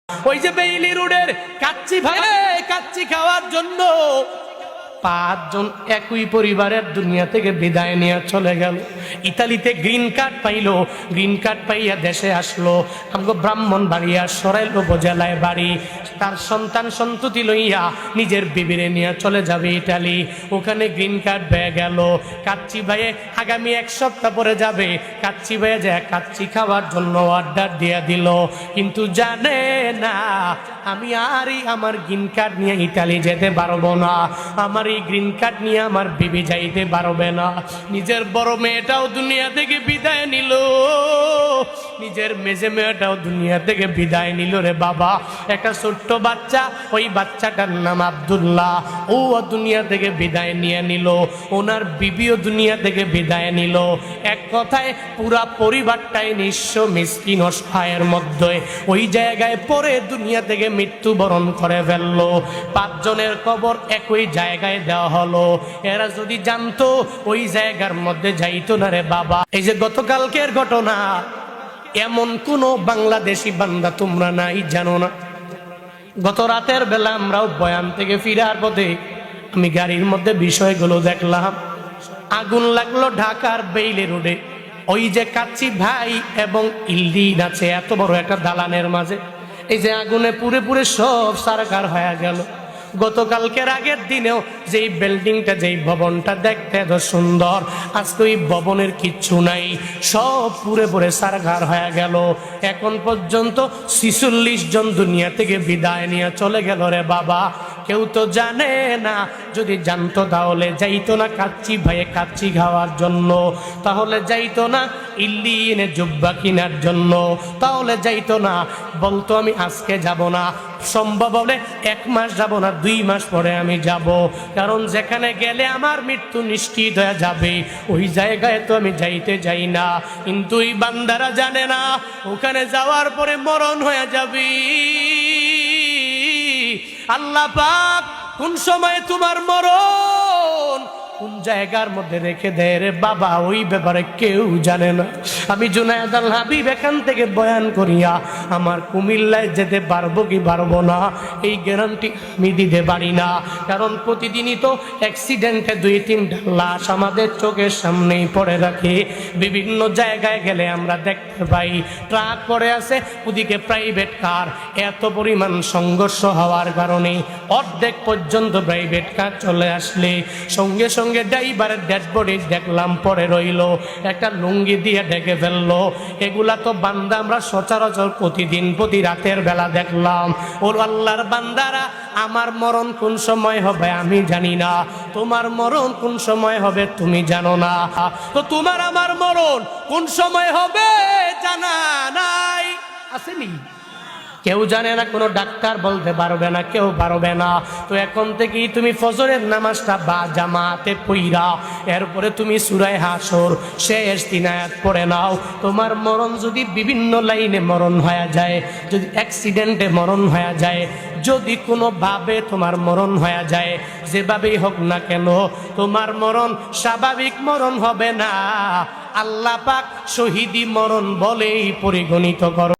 ওই যে বেইলি রোডের কাচ্চি ভাই, কাচ্চি খাওয়ার জন্য 5 জন একই পরিবারের দুনিয়া থেকে বিদায় নিয়ে চলে গেল। ইতালিতে গ্রিন কার্ড পাইলো, গ্রিন কার্ড পাইয়া দেশে আসলো। আমগো ব্রাহ্মণবাড়িয়া সরাইল উপজেলায় বাড়ি। তার সন্তান সন্ততি লইয়া নিজের বিবিরে নিয়ে চলে যাবে ইটালি। ওখানে গ্রিন কার্ড পেয়ে গেল। কাচ্চি ভাইয়ে আগামী 1 সপ্তাহ পরে যাবে। কাচ্চি ভাইয়ে যায় কাচ্চি খাওয়ার জন্য অর্ডার দিয়ে দিল, কিন্তু জানে না আমি আরই আমার গ্রিন কার্ড নিয়ে ইটালি যেতে পারবো না, আমার এই গ্রিন কার্ড নিয়ে আমার বিবি যাইতে পারবে না। নিজের বড় মেয়েটাও দুনিয়া থেকে বিদায় নিল, নিজের মেজে মেয়েটাও দুনিয়া থেকে বিদায় নিল রে বাবা। একটা ছোট্ট বাচ্চা, ওই বাচ্চাটার নাম আব্দুল্লাহ, ও দুনিয়া থেকে বিদায় নিয়ে নিল। ওনার বিবিও দুনিয়া থেকে বিদায় নিল। এক কথায় পুরা পরিবারটাই নিঃস্ব মিসকিন অসহায়ের মধ্যে ওই জায়গায় পরে দুনিয়া থেকে মৃত্যুবরণ করে ফেললো। 5 জনের কবর একই জায়গায় দেওয়া হলো। এরা যদি জানতো ওই জায়গার মধ্যে যাইতো না রে বাবা। এই যে গতকালকের ঘটনা, এমন কোন বাংলাদেশি বান্দা তোমরা নাই জানো না। গত রাতের বেলা আমরাও বয়ান থেকে ফিরার পথে আমি গাড়ির মধ্যে বিষয়গুলো দেখলাম। আগুন লাগলো ঢাকার বেইলি রোডে। ওই যে কাচ্চি ভাই এবং ইলদিন আছে এত বড় একটা দালানের মাঝে, এই যে আগুনে পুরে পুরে সব সারকার হয়ে গেল। গতকালকের আগের দিনেও যেই বিল্ডিংটা, যেই ভবনটা দেখতে এত সুন্দর, আজকে ওই ভবনের কিচ্ছু নাই, সব পুরে পুরে সারকার হয়ে গেল। এখন পর্যন্ত 46 জন দুনিয়া থেকে বিদায় নিয়ে চলে গেল রে বাবা। কেউ তো জানে না, যদি জানতো তাহলে যাইতো না কাচ্চি ভাইয়ে কাচ্চি খাওয়ার জন্য, তাহলে যাইতো না ইল্লিনে জুব্বা কেনার জন্য, তাহলে যাইতো না, বলতো আমি আজকে যাব না, সম্ভব হলে 1 মাস যাব না, 2 মাস পরে আমি যাব, কারণ যেখানে গেলে আমার মৃত্যু নিশ্চিত হয়ে যাবে ওই জায়গায় তো আমি যাইতে যাই না। কিন্তু এই বান্দারা জানে না ওখানে যাওয়ার পরে মরণ হয়ে যাবে। আল্লাহ পাক কোন সময় তোমার মরণ কোন জায়গার মধ্যে রেখে দেয় রে বাবা, ওই ব্যাপারে কেউ জানে না। আমি জুনায়েদ আল হাবিব এখান থেকে বয়ান করিয়া আমার কুমিল্লায় যেতে পারবো কি পারবো না এই গ্যারান্টি আমি দিতে পারি না, কারণ প্রতিদিনই তো অ্যাক্সিডেন্টে 2-3টা লাশ আমাদের চোখের সামনেই পড়ে রাখে। বিভিন্ন জায়গায় গেলে আমরা দেখতে পাই ট্রাক পড়ে আছে, ওদিকে প্রাইভেট কার। এত পরিমাণ সংঘর্ষ হওয়ার কারণে অর্ধেক পর্যন্ত প্রাইভেট কার চলে আসলে সঙ্গে সঙ্গে ড্রাইভারের ড্যাশবোর্ডে দেখলাম পরে রইল, একটা লুঙ্গি দিয়ে ঢেকে ফেললো। এগুলা তো বান্দা আমরা সচরাচর প্রতিদিন প্রতি রাতের বেলা দেখলাম। ওর আল্লাহর বান্দারা, আমার মরণ কোন সময় হবে আমি জানি না, তোমার মরণ কোন সময় হবে তুমি জানো না, তো তোমার আমার মরণ কোন সময় হবে জানা নাই, আসেনি? কেউ জানে না, কোনো ডাক্তার বলতে পারবে না, কেউ পারবে না। তো এখন থেকেই তুমি ফজরের নামাজটা বা জামাতে পইরা এরপরে তুমি সূরা হাসর শেষ 3 আয়াত পড়ে নাও। তোমার মরণ যদি বিভিন্ন লাইনে মরণ হয়ে যায়, যদি অ্যাক্সিডেন্টে মরণ হয়ে যায়, যদি কোনোভাবে তোমার মরণ হয়ে যায়, যেভাবেই হোক না কেন তোমার মরণ স্বাভাবিক মরণ হবে না। আল্লাহ পাক শহীদি মরণ বলেই পরিগণিত করো।